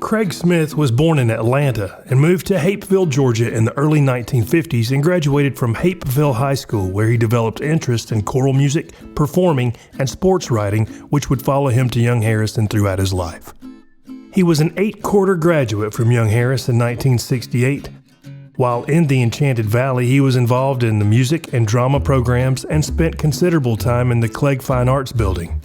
Creg Smith was born in Atlanta and moved to Hapeville, Georgia in the early 1950s and graduated from Hapeville High School, where he developed interest in choral music, performing, and sports writing, which would follow him to Young Harrison throughout his life. He was an 8-quarter graduate from Young Harris in 1968. While in the Enchanted Valley, he was involved in the music and drama programs and spent considerable time in the Clegg Fine Arts Building.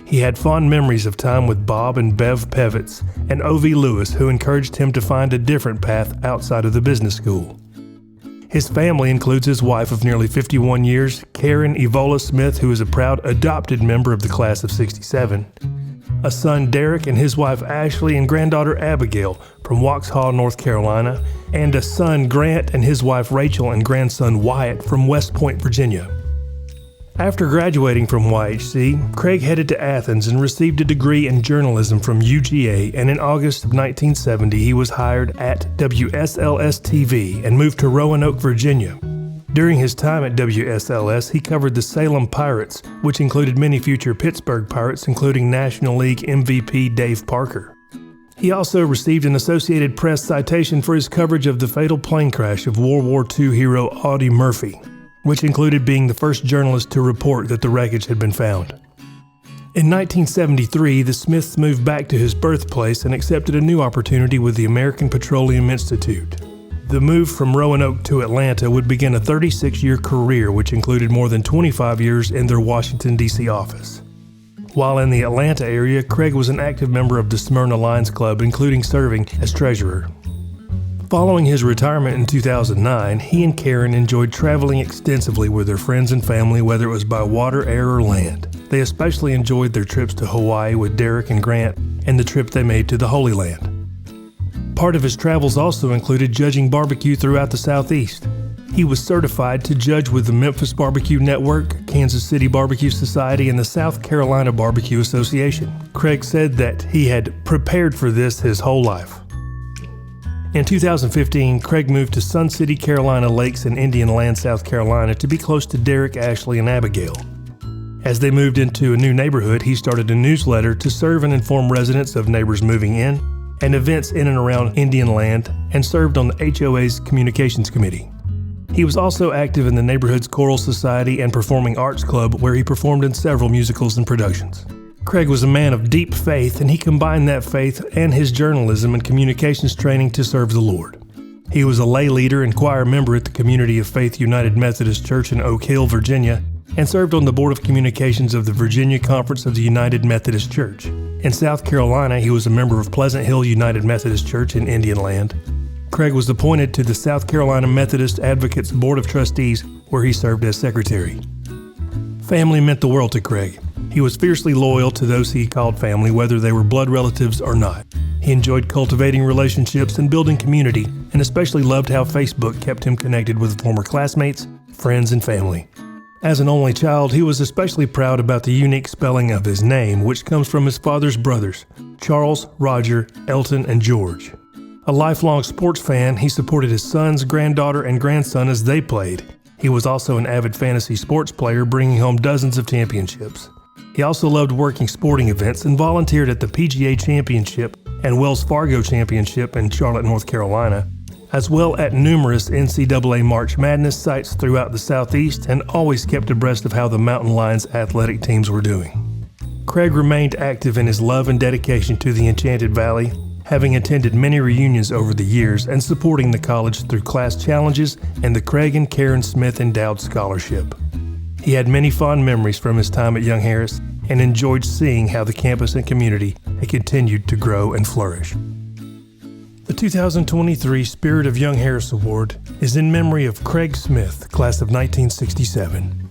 He had fond memories of time with Bob and Bev Pevitz and O.V. Lewis, who encouraged him to find a different path outside of the business school. His family includes his wife of nearly 51 years, Karen Evola Smith, who is a proud adopted member of the class of '67, a son Derek and his wife Ashley and granddaughter Abigail from Waxhaw, North Carolina, and a son Grant and his wife Rachel and grandson Wyatt from West Point, Virginia. After graduating from YHC, Creg headed to Athens and received a degree in journalism from UGA, and in August of 1970 he was hired at WSLS-TV and moved to Roanoke, Virginia. During his time at WSLS, he covered the Salem Pirates, which included many future Pittsburgh Pirates, including National League MVP Dave Parker. He also received an Associated Press citation for his coverage of the fatal plane crash of World War II hero Audie Murphy, which included being the first journalist to report that the wreckage had been found. In 1973, the Smiths moved back to his birthplace and accepted a new opportunity with the American Petroleum Institute. The move from Roanoke to Atlanta would begin a 36-year career, which included more than 25 years in their Washington, D.C. office. While in the Atlanta area, Creg was an active member of the Smyrna Lions Club, including serving as treasurer. Following his retirement in 2009, he and Karen enjoyed traveling extensively with their friends and family, whether it was by water, air, or land. They especially enjoyed their trips to Hawaii with Derek and Grant and the trip they made to the Holy Land. Part of his travels also included judging barbecue throughout the Southeast. He was certified to judge with the Memphis Barbecue Network, Kansas City Barbecue Society, and the South Carolina Barbecue Association. Creg said that he had prepared for this his whole life. In 2015, Creg moved to Sun City, Carolina Lakes in Indian Land, South Carolina to be close to Derek, Ashley, and Abigail. As they moved into a new neighborhood, he started a newsletter to serve and inform residents of neighbors moving in and events in and around Indian Land, and served on the HOA's Communications Committee. He was also active in the neighborhood's Choral Society and Performing Arts Club, where he performed in several musicals and productions. Creg was a man of deep faith, and he combined that faith and his journalism and communications training to serve the Lord. He was a lay leader and choir member at the Community of Faith United Methodist Church in Oak Hill, Virginia, and served on the Board of Communications of the Virginia Conference of the United Methodist Church. In South Carolina, he was a member of Pleasant Hill United Methodist Church in Indian Land. Creg was appointed to the South Carolina Methodist Advocates Board of Trustees, where he served as secretary. Family meant the world to Creg. He was fiercely loyal to those he called family, whether they were blood relatives or not. He enjoyed cultivating relationships and building community, and especially loved how Facebook kept him connected with former classmates, friends, and family. As an only child, he was especially proud about the unique spelling of his name, which comes from his father's brothers, Charles, Roger, Elton, and George. A lifelong sports fan, he supported his sons, granddaughter, and grandson as they played. He was also an avid fantasy sports player, bringing home dozens of championships. He also loved working sporting events and volunteered at the PGA Championship and Wells Fargo Championship in Charlotte, North Carolina, as well as numerous NCAA March Madness sites throughout the Southeast, and always kept abreast of how the Mountain Lions athletic teams were doing. Creg remained active in his love and dedication to the Enchanted Valley, having attended many reunions over the years and supporting the college through class challenges and the Creg and Karen Smith Endowed Scholarship. He had many fond memories from his time at Young Harris and enjoyed seeing how the campus and community had continued to grow and flourish. The 2023 Spirit of Young Harris Award is in memory of Creg Smith, class of 1967.